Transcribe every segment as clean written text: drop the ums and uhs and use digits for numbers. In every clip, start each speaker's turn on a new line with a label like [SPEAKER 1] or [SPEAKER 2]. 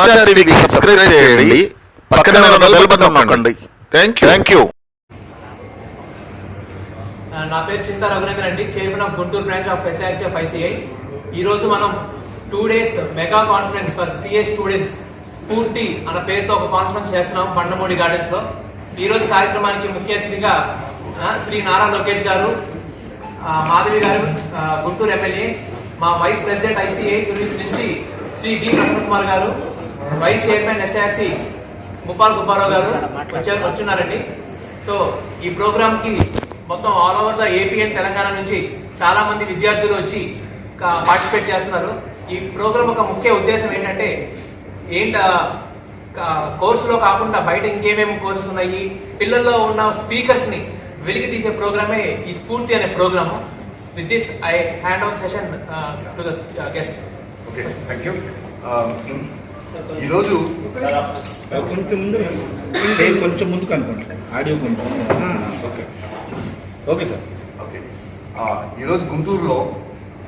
[SPEAKER 1] సమాచార్ టీవీకి సబ్స్క్రైబ్ చేయండి, పక్కనే ఉన్న బెల్ బటన్ నొక్కండి. Thank you.
[SPEAKER 2] నా పేరు చింతా రఘునందన్ అండి, chairman of Guntur branch of SIRCF ICI. ఈరోజు మనం 2 days mega conference for CA students స్ఫూర్తి అన్న పేరుతో ఒక కాన్ఫరెన్స్ చేస్తున్నాం పండమూడి గార్డెన్స్ లో. ఈరోజు కార్యక్రమానికి ముఖ్య అతిథిగా శ్రీ నారా లోకేష్ గారు, మాధవి గారు గుంటూరు ఎమ్మెల్యే, మా వైస్ ప్రెసిడెంట్ ICI నుంచి Shri D Prasanna Kumar garu, vice chairman SIRC Muppala Subbarao garu వచ్చున్నారండి. సో ఈ ప్రోగ్రామ్కి మొత్తం all over the AP and Telangana నుంచి చాలా మంది విద్యార్థులు వచ్చి పార్టిసిపేట్ చేస్తున్నారు. ఈ ప్రోగ్రామ్ ఒక ముఖ్య ఉద్దేశం ఏంటంటే కోర్సులో కాకుండా బయట ఇంకేమేమి కోర్సెస్ ఉన్నాయి, పిల్లల్లో ఉన్న స్పీకర్స్ని వెలికి తీసే ప్రోగ్రామే ఈ స్ఫూర్తి అనే program. With this I hand over session to the guest.
[SPEAKER 3] Okay, thank you. ఈరోజు
[SPEAKER 4] కొంచెం ముందుకు అనుకోండి సార్, ఆడియో కొంచెం. Okay sir.
[SPEAKER 3] ఓకే, ఈరోజు గుంటూరులో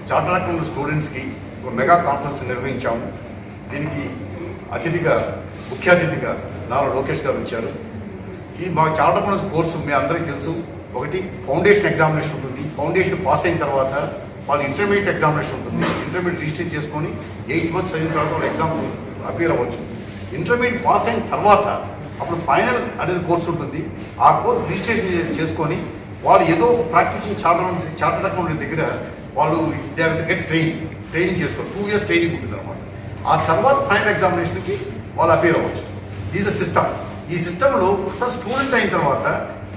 [SPEAKER 3] చార్టర్డ్ అకౌంటెంట్ స్టూడెంట్స్కి ఒక మెగా కాన్ఫరెన్స్ నిర్వహించాము. దీనికి ముఖ్య అతిథిగా నారా లోకేష్ గారు వచ్చారు. ఈ మా చార్టర్డ్ అకౌంటెంట్స్ కోర్సు మీ అందరికీ తెలుసు. ఒకటి ఫౌండేషన్ ఎగ్జామినేషన్ ఉంటుంది. ఫౌండేషన్ పాస్ అయిన తర్వాత వాళ్ళు ఇంటర్మీడియట్ ఎగ్జామినేషన్ ఉంటుంది. ఇంటర్మీడియట్ రిజిస్టర్ చేసుకొని 8 months అయిన తర్వాత వాళ్ళు ఎగ్జామ్ అపీర్ అవ్వచ్చు. ఇంటర్మీడియట్ పాస్ అయిన తర్వాత అప్పుడు ఫైనల్ అనేది కోర్సు ఉంటుంది. ఆ కోర్స్ రిజిస్ట్రేషన్ చేసుకొని వాళ్ళు ఏదో ప్రాక్టీస్ చార్టర్డ్ అకౌంటెంట్ దగ్గర వాళ్ళు గెట్ ట్రైనింగ్ చేసుకోవాలి. 2 years ట్రైనింగ్ ఉంటుంది అనమాట. ఆ తర్వాత ఫైనల్ ఎగ్జామినేషన్కి వాళ్ళు అపీర్ అవ్వచ్చు. ఇది సిస్టమ్. ఈ సిస్టంలో ఒకసారి స్టూడెంట్ అయిన తర్వాత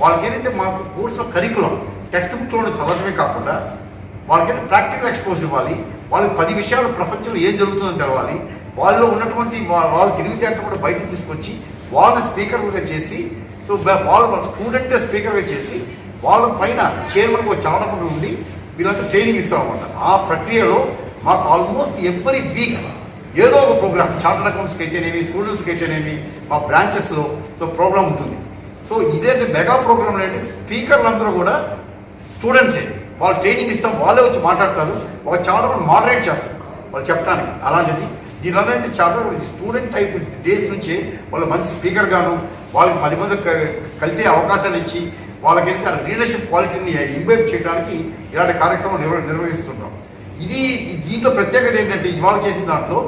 [SPEAKER 3] వాళ్ళకి ఏంటంటే మాకు కోర్సులో కరికులం టెక్స్ట్ బుక్లో చదవడమే కాకుండా వాళ్ళకైతే ప్రాక్టికల్ ఎక్స్పోజర్ ఇవ్వాలి. వాళ్ళకి 10 విషయాలు ప్రపంచంలో ఏం జరుగుతుందో తెలవాలి. వాళ్ళు ఉన్నటువంటి వాళ్ళు తెలివితేటలు కూడా బయటకు తీసుకొచ్చి వాళ్ళని స్పీకర్గా చేసి, సో వాళ్ళ స్టూడెంట్ స్పీకర్గా చేసి వాళ్ళ పైన చైర్మన్కి ఒక చాలకుండా ఉండి వీళ్ళంతా ట్రైనింగ్ ఇస్తామన్నమాట. ఆ ప్రక్రియలో మాకు ఆల్మోస్ట్ ఎవ్రీ వీక్ ఏదో ఒక ప్రోగ్రామ్, చార్టర్డ్ అకౌంట్స్కి అయితేనేమి, స్టూడెంట్స్కి అయితేనేమి మా బ్రాంచెస్లో సో ప్రోగ్రామ్ ఉంటుంది. సో ఇదేంటి మెగా ప్రోగ్రామ్ అంటే స్పీకర్లు అందరూ కూడా స్టూడెంట్సే. వాళ్ళు ట్రైనింగ్ ఇస్తాం, వాళ్ళే వచ్చి మాట్లాడతారు. ఒక చార్టర్ మోడరేట్ చేస్తారు వాళ్ళు చెప్పడానికి. అలాంటిది దీనివల్ల ఏంటి చార్టర్ స్టూడెంట్ టైప్ డేస్ నుంచే వాళ్ళు మంచి స్పీకర్ గాను వాళ్ళకి 10 మంది కలిసే అవకాశాలు ఇచ్చి వాళ్ళకి ఏంటి లీడర్షిప్ క్వాలిటీని ఇంబైబ్ చేయడానికి ఇలాంటి కార్యక్రమం నిర్వహిస్తుంటాం. దీంట్లో ప్రత్యేకత ఏంటంటే ఇవాళ చేసిన దాంట్లో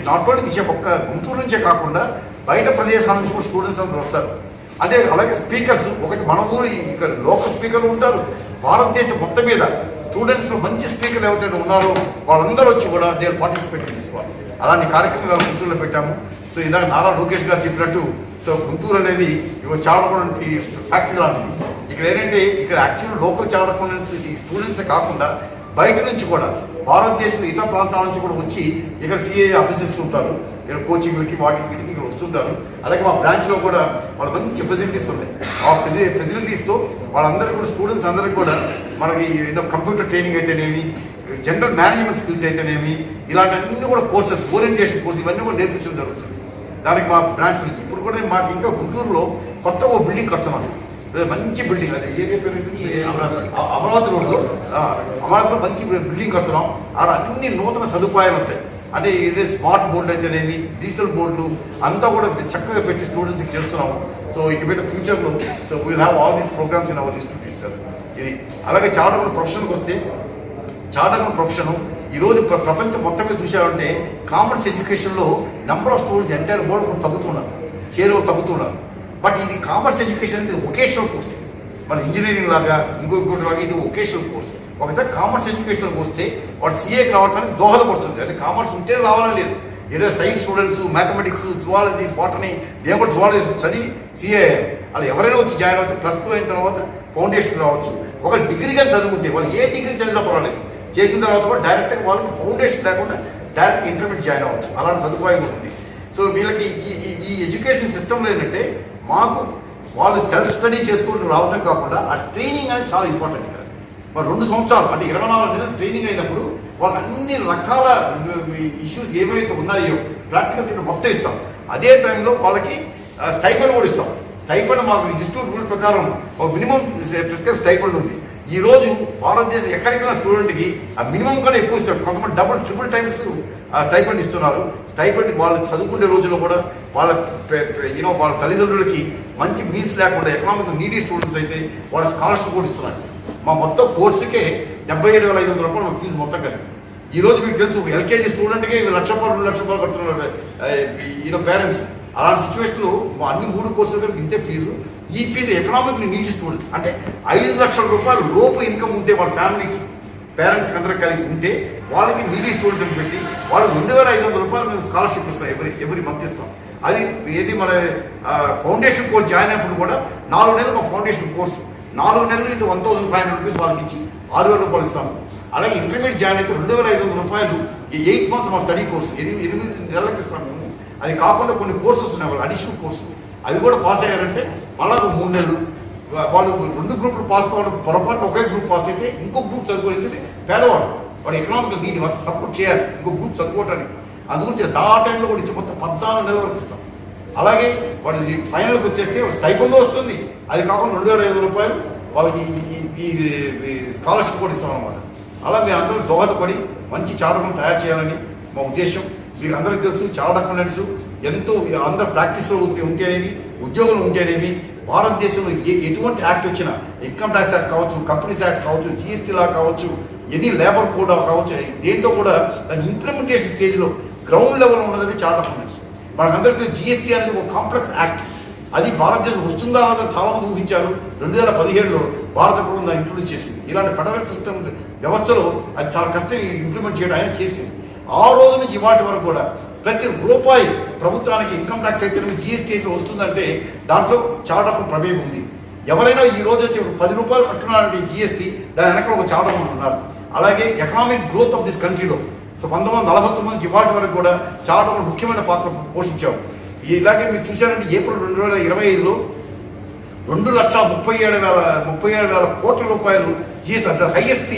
[SPEAKER 3] నాట్ ఓన్లీ విషయం ఒక్క గుంటూరు నుంచే కాకుండా బయట ప్రదేశాల నుంచి కూడా స్టూడెంట్స్ అందరూ వస్తారు. అలాగే స్పీకర్స్ ఒకటి మన ఊరు ఇక్కడ లోకల్ స్పీకర్లు ఉంటారు. భారతదేశం మొత్తం మీద స్టూడెంట్స్ మంచి స్పీకర్లు ఎవరైతే ఉన్నారో వాళ్ళందరూ వచ్చి కూడా నేను పార్టిసిపేట్ చేసుకోవాలి. అలాంటి కార్యక్రమాలు గుంటూరులో పెట్టాము. సో ఇందాక నారా లోకేష్ గారు చెప్పినట్టు సో గుంటూరు అనేది ఇవి చాలకొండకి ఫ్యాక్టరీ లాంటిది. ఇక్కడ ఏంటంటే ఇక్కడ యాక్చువల్ లోకల్ చాలకొండెంట్స్ ఈ స్టూడెంట్సే కాకుండా బయట నుంచి కూడా భారతదేశం ఇతర ప్రాంతాల నుంచి కూడా వచ్చి ఇక్కడ CA అభ్యసిస్తుంటారు. ఇక్కడ కోచింగ్లకి వీటికి ఇక్కడ వస్తుంటారు. అలాగే మా బ్రాంచ్లో కూడా వాళ్ళు మంచి ఫెసిలిటీస్ ఉన్నాయి. ఆ ఫెసిలిటీస్తో వాళ్ళందరికీ కూడా స్టూడెంట్స్ అందరికీ కూడా మనకి కంప్యూటర్ ట్రైనింగ్ అయితేనేమి, జనరల్ మేనేజ్మెంట్ స్కిల్స్ అయితేనేమి, ఇలాంటివన్నీ కూడా కోర్సెస్, ఓరియంటేషన్ కోర్స్ ఇవన్నీ కూడా నేర్పించడం జరుగుతుంది. దానికి మా బ్రాంచ్ నుంచి ఇప్పుడు కూడా మాకు ఇంకా గుంటూరులో కొత్త ఒక బిల్డింగ్ కడుతున్నాను. మంచి బిల్డింగ్, అదే ఏరియా పేరు అమరావతి రోడ్లో మంచి బిల్డింగ్ కడుతున్నాం. అలా అన్ని నూతన సదుపాయాలు ఉంటాయి. అంటే ఇదే స్మార్ట్ బోర్డు అయితేనేమి, డిజిటల్ బోర్డులు అంతా కూడా చక్కగా పెట్టి స్టూడెంట్స్కి చేస్తున్నాము. సో ఇక పెట్టే ఫ్యూచర్లో so we'll have all these programs in our institute sir. ఇది అలాగే చార్టర్డ్ ప్రొఫెషన్కి వస్తే చార్టర్డ్ ప్రొఫెషన్ ఈరోజు ప్రపంచం మొత్తం మీద చూసామంటే కామర్స్ ఎడ్యుకేషన్లో number of students entire world తగ్గుతున్నారు. బట్ ఇది కామర్స్ ఎడ్యుకేషన్ అనేది వొకేషనల్ కోర్స్. మన ఇంజనీరింగ్ లాగా ఇంకొకటి లాగా ఇది వొకేషనల్ కోర్స్. ఒకసారి కామర్స్ ఎడ్యుకేషన్కి వస్తే వాడు CAకి రావడానికి దోహదపడుతుంది. అంటే కామర్స్ ఉంటే రావాలని లేదు. ఏదో science students, mathematics, zoology, botany, దేవుడు జువాలజీ చదివి CA అలా ఎవరైనా వచ్చి జాయిన్ అవ్వచ్చు. +2 అయిన తర్వాత ఫౌండేషన్ రావచ్చు. ఒక డిగ్రీ కానీ చదువుకుంటే వాళ్ళు ఏ డిగ్రీ చదివినా పర్వాలేదు, చేసిన తర్వాత కూడా డైరెక్ట్గా వాళ్ళకి ఫౌండేషన్ లేకుండా డైరెక్ట్ ఇంటర్మీడియట్ జాయిన్ అవ్వచ్చు. అలాంటి సదుపాయం ఉంది. సో వీళ్ళకి ఈ ఎడ్యుకేషన్ సిస్టంలో ఏంటంటే మాకు వాళ్ళు సెల్ఫ్ స్టడీ చేసుకుంటూ రావడం కాకుండా ఆ ట్రైనింగ్ అనేది చాలా ఇంపార్టెంట్. ఇక్కడ మరి 2 సంవత్సరాలు అంటే 24 నెలలు ట్రైనింగ్ అయినప్పుడు వాళ్ళకి అన్ని రకాల ఇష్యూస్ ఏవైతే ఉన్నాయో ప్రాక్టికల్ మొత్తం ఇస్తాం. అదే టైంలో వాళ్ళకి స్టైపెండ్ కూడా ఇస్తాం. స్టైపెండ్ మాకు ఇన్స్టిట్యూట్ రూల్స్ ప్రకారం ఒక మినిమం ప్రిస్క్రైబ్ స్టైపెండ్ ఉంది. ఈ రోజు భారతదేశం ఎక్కడికైనా స్టూడెంట్కి ఆ మినిమం కన్నా ఎక్కువ ఇస్తారు. కొంతమంది డబుల్ ట్రిపుల్ టైమ్స్ స్టైపెండ్ ఇస్తున్నారు. స్టైపెండ్ వాళ్ళు చదువుకునే రోజుల్లో కూడా వాళ్ళ వాళ్ళ తల్లిదండ్రులకి మంచి మీన్స్ లేకుండా ఎకనామిక్ నీడీ స్టూడెంట్స్ అయితే వాళ్ళ స్కాలర్షిప్ కూడా ఇస్తున్నారు. మా మొత్తం కోర్సుకే 77,500 రూపాయలు మా ఫీజు మొత్తం కలిపి. ఈ రోజు మీకు తెలుసు ఎల్కేజీ స్టూడెంట్కి 1,00,000 రూపాయలు 2,00,000 రూపాయలు కడుతున్నారు పేరెంట్స్. అలాంటి సిచ్యువేషన్లో అన్ని 3 కోర్సులు కలిపి ఇంతే ఫీజు. ఈ ఫీజు ఎకనామిక్ నీడీ స్టూడెంట్స్ అంటే 5,00,000 రూపాయలు లోపు ఇన్కమ్ ఉంటే వాళ్ళ ఫ్యామిలీకి పేరెంట్స్కి అందరూ కలిగి ఉంటే వాళ్ళకి నీడీ స్టూడెంట్ అని పెట్టి వాళ్ళకి 2,500 రూపాయలు మేము స్కాలర్షిప్ ఇస్తాం. ఎవ్రీ మంత్ ఇస్తాం. అది ఏది మన ఫౌండేషన్ కోర్స్ జాయిన్ అయినప్పుడు కూడా 4 నెలలు మా ఫౌండేషన్ కోర్సు 4 నెలలు ఇంటూ 1,500 రూపీస్ వాళ్ళకి ఇచ్చి 6,000 రూపాయలు ఇస్తాము. అలాగే ఇంటర్మీడియట్ జాయిన్ అయితే 2,500 రూపాయలు ఈ 8 మంత్స్ మా స్టడీ కోర్సు 8 నెలలకు ఇస్తాము మేము. అది కాకుండా కొన్ని కోర్సెస్ ఉన్నాయి వాళ్ళు అడిషనల్ కోర్సు అవి కూడా పాస్ అయ్యారంటే మళ్ళీ 3 నెలలు వాళ్ళు 2 గ్రూపులు పాస్ కావడం పొరపాటు ఒకే గ్రూప్ పాస్ అయితే ఇంకో గ్రూప్ చదువుకోలేదు పేదవాడు వాడు ఎకనామికల్ నీడ్ సపోర్ట్ చేయాలి ఇంకో గ్రూప్ చదువుకోవడానికి. అందుగురించి ఆ టైంలో కూడా ఇచ్చి మొత్తం 14 నెలల వరకు ఇస్తాం. అలాగే వాడి ఫైనల్కి వచ్చేస్తే స్టైపెండ్ వస్తుంది. అది కాకుండా 2,500 రూపాయలు వాళ్ళకి ఈ స్కాలర్షిప్ కూడా ఇస్తాం అనమాట. అలా మీ అందరూ దోహదపడి మంచి చార్టర్ తయారు చేయాలని మా ఉద్దేశం. మీకు అందరికీ తెలుసు చార్ట్ అకౌంటెంట్స్ ఎంతో అందరూ ప్రాక్టీస్లో ఉంటేనేవి ఉద్యోగులు ఉంటేనేవి భారతదేశంలో ఎటువంటి యాక్ట్ వచ్చినా ఇన్కమ్ ట్యాక్స్ యాక్ట్ కావచ్చు, కంపెనీస్ యాక్ట్ కావచ్చు, జిఎస్టీ లా కావచ్చు, ఎనీ లేబర్ కోడ్ కావచ్చు, దేంట్లో కూడా దాని ఇంప్లిమెంటేషన్ స్టేజ్లో గ్రౌండ్ లెవెల్లో ఉన్నది చార్ట్ అకౌంటెంట్స్. మనకందరికీ జిఎస్టీ అనేది ఒక కాంప్లెక్స్ యాక్ట్. అది భారతదేశం వస్తుందా అన్నది చాలా మంది ఊహించారు. 2017లో భారత ప్రభుత్వం దాన్ని ఇంట్రొడ్యూస్ చేసింది. ఇలాంటి ఫెడరల్ సిస్టమ్ వ్యవస్థలో అది చాలా కష్టం ఇంప్లిమెంట్ చేయడం ఆయన చేసింది. ఆ రోజు నుంచి ఇవాటి వరకు కూడా ప్రతి రూపాయి ప్రభుత్వానికి ఇన్కమ్ ట్యాక్స్ అయితే జిఎస్టీ అయితే వస్తుందంటే దాంట్లో చార్ట్ అకౌంట్ ప్రమేయం ఉంది. ఎవరైనా ఈ రోజు వచ్చి 10 రూపాయలు కట్టుకున్నారంటే జిఎస్టీ దాని వెనక ఒక చార్ట్ అకౌంట్ ఉన్నారు. అలాగే ఎకనామిక్ గ్రోత్ ఆఫ్ దిస్ కంట్రీలో 1949 ఇవాటి వరకు కూడా చార్ట్ అకౌంట్ ముఖ్యమైన పాత్ర పోషించాము. ఇలాగే మీరు చూశారంటే ఏప్రిల్ 2025లో 2,37,000 కోట్ల రూపాయలు GST highest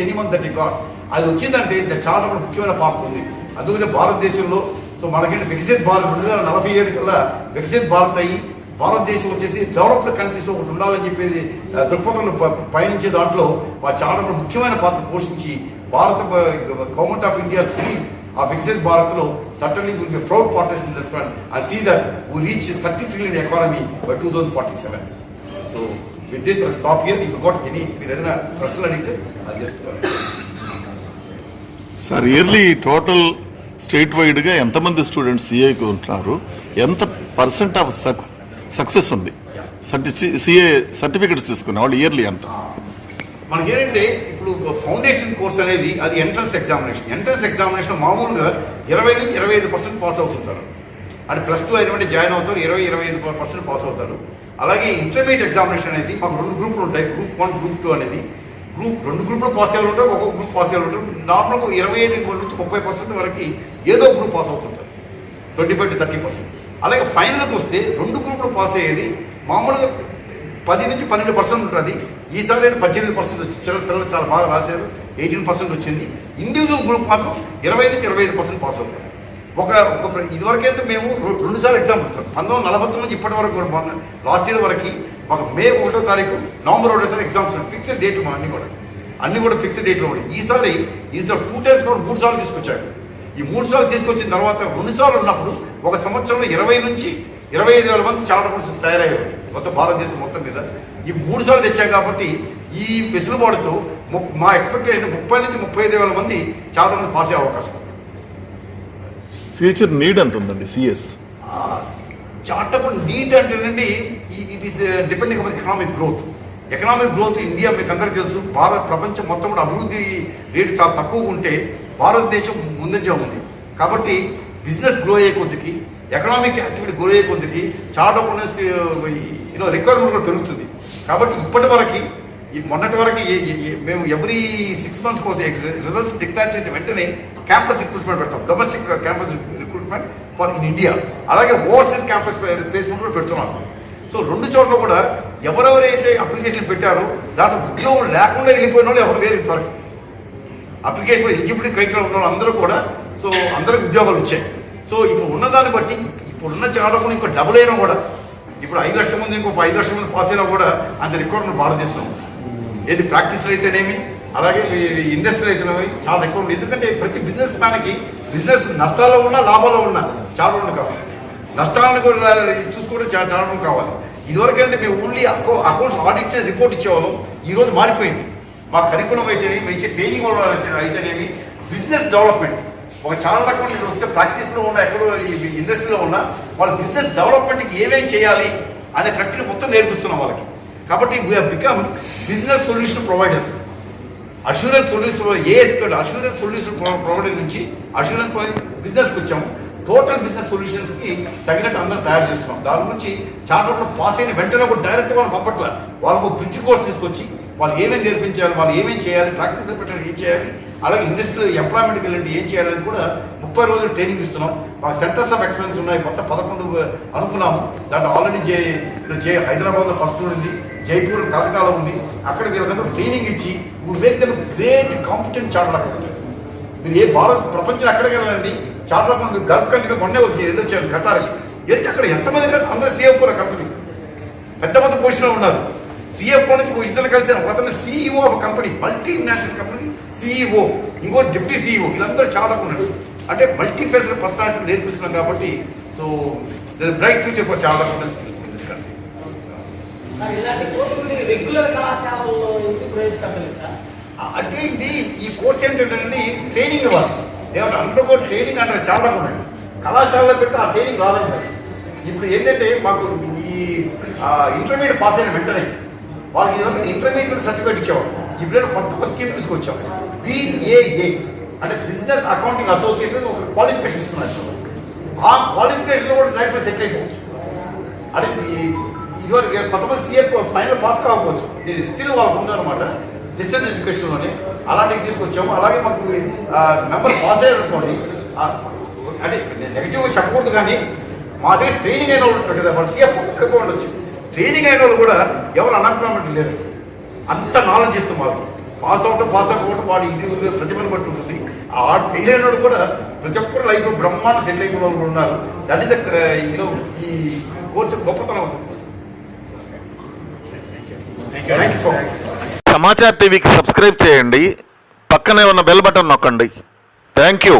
[SPEAKER 3] any month that got అది వచ్చిందంటే చాలా ముఖ్యమైన పాత్ర ఉంది. అందుకనే భారతదేశంలో మనకంటే వికసిత్ భారత్ 2047 కల్లా వికసిత్ భారత్ అయ్యి భారతదేశం వచ్చేసి డెవలప్డ్ కంట్రీస్లో ఒకటి ఉండాలని చెప్పేసి దృక్పథంలో పయనించే దాంట్లో మా చాలా ముఖ్యమైన పాత్ర పోషించి భారత గవర్నమెంట్ ఆఫ్ ఇండియా ఆ వికసిత్ భారత్లో certainly will be proud partners in that one and see that we reach 30 trillion economy by 2047. So with this stop here. If got any మీరు ఏదైనా ప్రశ్నలు అడిగితే అది చేస్తున్నారు.
[SPEAKER 1] సార్ ఇయర్లీ టోటల్ స్టేట్ వైడ్గా ఎంతమంది స్టూడెంట్స్ సిఏకి ఉంటున్నారు, ఎంత % ఆఫ్ సక్సెస్ ఉంది సిఏ సర్టిఫికెట్స్ తీసుకునే వాళ్ళు ఇయర్లీ ఎంత?
[SPEAKER 3] మనకి ఏంటంటే ఇప్పుడు ఫౌండేషన్ కోర్స్ అనేది అది ఎంట్రన్స్ ఎగ్జామినేషన్ మామూలుగా 20 నుంచి 25% పాస్ అవుతుంటారు. అంటే +2 అయినటువంటి జాయిన్ అవుతారు, 20-25% పాస్ అవుతారు. అలాగే ఇంటర్మీడియట్ ఎగ్జామినేషన్ అనేది మాకు 2 గ్రూపులు ఉంటాయి, గ్రూప్ 1 గ్రూప్ 2 అనేది. 2 గ్రూపులు పాస్ అయ్యారు ఉంటారు, ఒక్కొక్క గ్రూప్ పాస్ అయ్యారు ఉంటారు. నార్మల్గా 25 నుంచి 30% వరకు ఏదో గ్రూప్ పాస్ అవుతుంటారు, 25 to 30%. అలాగే ఫైనల్కి వస్తే 2 గ్రూపులు పాస్ అయ్యేది మామూలుగా 10 నుంచి 12% ఉంటుంది. ఈసారి 18% వచ్చింది. పిల్లలు చాలా బాగా రాశారు, 18% వచ్చింది. ఇండివిజువల్ గ్రూప్ మాత్రం 20 నుంచి 25% పాస్ అవుతారు. ఇదివరకు అయితే మేము 2 సార్లు ఎగ్జామ్ ఉంటాం. 1949 ఇప్పటి వరకు కూడా లాస్ట్ ఇయర్ వరకు మాకు మే 1వ తారీఖు నవంబర్ 1వ తారీఖు ఎగ్జామ్స్ ఫిక్స్డ్ డేట్ అన్ని కూడా ఫిక్స్డ్ డేట్లో ఉన్నాయి. ఈసారి 2 times కూడా 3 సార్లు తీసుకొచ్చారు. ఈ 3 సార్లు తీసుకొచ్చిన తర్వాత 2 సార్లు ఉన్నప్పుడు ఒక సంవత్సరంలో 20 నుంచి 25,000 మంది చార్ట్ అకౌంటెంట్స్ తయారయ్యారు మొత్తం భారతదేశం మొత్తం మీద. ఈ 3 సార్లు తెచ్చాం కాబట్టి ఈ వెసులుబాటుతో మా ఎక్స్పెక్టేషన్ 30 నుంచి 35,000 మంది చార్ట్ అకౌంటెంట్స్ పాస్ అయ్యే అవకాశం ఉంది.
[SPEAKER 1] ఫ్యూచర్ నీడ్ ఎంత ఉందండి సిఎస్?
[SPEAKER 3] చార్ట్ అకౌంట్ నీడ్ అంటేనండి it is depending upon economic growth India మీకు అందరికీ తెలుసు. ప్రపంచం మొత్తం కూడా అభివృద్ధి రేటు చాలా తక్కువగా ఉంటే భారతదేశం ముందంజ ఉంది. కాబట్టి బిజినెస్ గ్రో అయ్యే కొద్దికి, ఎకనామిక్ యాక్టివిటీ గ్రో అయ్యే కొద్దికి చార్ట్ అకౌంటెంట్స్ రిక్వైర్మెంట్ కూడా పెరుగుతుంది. కాబట్టి ఇప్పటి వరకు మొన్నటి వరకు మేము ఎవ్రీ 6 months కోసం రిజల్ట్స్ డిక్లేర్ చేసిన వెంటనే క్యాంపస్ రిక్రూట్మెంట్ పెడతాం. Domestic campus recruitment for in India, అలాగే ఓవర్సీస్ క్యాంపస్ ప్లేస్మెంట్ కూడా పెడుతున్నాం. సో 2 చోట్ల కూడా ఎవరెవరైతే అప్లికేషన్ పెట్టారో దాంట్లో ఉద్యోగం లేకుండా వెళ్ళిపోయిన వాళ్ళు ఎవరు లేరు. ఇంతవరకు అప్లికేషన్ ఎలిజిబిలిటీ క్రైటీరియా ఉన్న వాళ్ళు అందరూ కూడా సో అందరికి ఉద్యోగాలు వచ్చాయి. సో ఇప్పుడు ఉన్నదాన్ని బట్టి ఇప్పుడున్న చాటకు ఇంకో డబుల్ అయినా కూడా ఇప్పుడు 5 లక్షల మంది ఇంకో 5 లక్షల మంది పాస్ అయినా కూడా అంత రిక్వైర్మెంట్ భారతదేశం ఏది ప్రాక్టీస్లో అయితేనేమి అలాగే ఇండస్ట్రీ రైతులవి చాలా ఎక్కువ ఉంది. ఎందుకంటే ప్రతి బిజినెస్ మ్యాన్కి బిజినెస్ నష్టాల్లో ఉన్నా లాభాల్లో ఉన్నా చాలా మంది కావాలి, నష్టాలను కూడా చూసుకోవడం చాలా మంది కావాలి. ఇదివరకు అంటే మేము ఓన్లీ అకౌంట్స్ ఆడిట్ చేసి రిపోర్ట్ ఇచ్చేవాళ్ళం. ఈరోజు మారిపోయింది. మా కరికులం అయితేనేమి, ఇచ్చే ట్రైనింగ్ అయితేనేమి, బిజినెస్ డెవలప్మెంట్ ఒక చాలా రకం వస్తే ప్రాక్టీస్లో ఉన్న ఎక్కడో ఈ ఇండస్ట్రీలో ఉన్న వాళ్ళ బిజినెస్ డెవలప్మెంట్కి ఏమేమి చేయాలి అనే ప్రక్రియ మొత్తం నేర్పిస్తున్నాం వాళ్ళకి. కాబట్టి we have become business solution providers. Assurance solution assurance solution provider నుంచి అష్యూరెన్స్ బిజినెస్కి వచ్చాము. టోటల్ బిజినెస్ సొల్యూషన్స్కి తగినట్టు అందరం తయారు చేస్తున్నాం. దాని గురించి చార్టర్లో పాస్ అయిన వెంటనే కూడా డైరెక్ట్గా మనం పంపట్ల, వాళ్ళకు బ్రిడ్జ్ కోర్స్ తీసుకొచ్చి వాళ్ళు ఏమేమి నేర్పించాలి, వాళ్ళు ఏమేమి చేయాలి, ప్రాక్టీస్ పెట్టాలి, ఏం చేయాలి, అలాగే ఇండస్ట్రీలో ఎంప్లాయ్మెంట్కి వెళ్ళండి ఏం చేయాలని కూడా 30 రోజులు ట్రైనింగ్ ఇస్తున్నాం. మాకు సెంటర్స్ ఆఫ్ ఎక్సలెన్స్ ఉన్నాయి, మొత్తం 11 అనుకున్నాము. దాంట్లో ఆల్రెడీ హైదరాబాద్లో ఫస్ట్ ఉంది, జైపూర్ కలకటాలో ఉంది. అక్కడ వీళ్ళకంతా ట్రైనింగ్ ఇచ్చి make them great competent charter accountant. మీరు ఏ భారత్ ప్రపంచం ఎక్కడికి వెళ్ళండి, చార్టర్ అకౌంటెంట్ గల్ఫ్ కంట్రీలో మొన్నే వెళ్ళొచ్చాను ఖతార్కి. వెళ్తే అక్కడ ఎంతమంది కలిసి అందరూ సిఎఫ్ఓ కంపెనీ పెద్ద పెద్ద పొజిషన్లో ఉన్నారు. సిఎఫ్ఓ నుంచి ఇద్దరు కలిసి ఒకతను CEO of company, multinational company CEO, ఇంకో డిప్యూటీ సిఇఓ, వీళ్ళందరూ చాలా ఉన్నారు. అంటే మల్టీ ఫేస్డ్ పర్సనాలిటీ నేర్పిస్తున్నాం కాబట్టి సో బ్రైట్ ఫ్యూచర్ ఫర్ చాలా అంటే ఇది ఈ కోర్స్ ఏంటంటే ట్రైనింగ్ ఇవ్వాలి. ఏమంటే అండర్గో ట్రైనింగ్ అంటే చాలా ఉన్నాయి. కళాశాలలో పెడితే ఆ ట్రైనింగ్ రాదంటారు. ఇప్పుడు ఏంటంటే మాకు ఈ ఇంటర్మీడియట్ పాస్ అయిన వెంటనే వాళ్ళకి ఇంటర్మీడియట్ సర్టిఫికేట్ ఇచ్చేవాళ్ళు. ఇప్పుడు కొత్త స్కీమ్ తీసుకొచ్చాం, BAA అంటే బిజినెస్ అకౌంటింగ్ అసోసియేట్ ఒక క్వాలిఫికేషన్ ఇస్తున్నారు. ఆ క్వాలిఫికేషన్లో కూడా లైఫ్లో సెటిల్ అయిపోవచ్చు. అంటే ఇదివరకు కొంతమంది CA ఫైనల్ పాస్ కాకపోవచ్చు, ఇది స్టిల్ వాళ్ళకు ఉందన్నమాట డిస్టెన్స్ ఎడ్యుకేషన్లోనే. అలాంటివి తీసుకొచ్చాము. అలాగే మాకు మెంబర్ పాస్ అయ్యారనుకోండి, అంటే నెగిటివ్గా చెప్పకూడదు, కానీ మా దగ్గర ట్రైనింగ్ అయిన వాళ్ళు ఉంటారు కదా, వాళ్ళు CA పాస్ ఉండొచ్చు. ట్రైనింగ్ అయిన వాళ్ళు కూడా ఎవరు అన్ఎంప్లాయ్మెంట్ లేరు, అంత నాలెడ్జ్ ఇస్తాం వాళ్ళకి. పాస్ అవ్వకపోవడం వాడి ఇది ప్రతిభను బట్టి ఉంటుంది. ఆ ఫెయిల్ అయిన వాళ్ళు కూడా ప్రతి ఒక్కరు లైఫ్ బ్రహ్మాండ సెటిల్ అయిపోయిన వాళ్ళు ఉన్నారు. దట్ ఈస్ ఈ కోర్సు గొప్పతనం ఉంది. Thank you so much.
[SPEAKER 1] Samachar టీవీకి సబ్స్క్రైబ్ చేయండి, పక్కనే ఉన్న బెల్ బటన్ నొక్కండి. Thank you.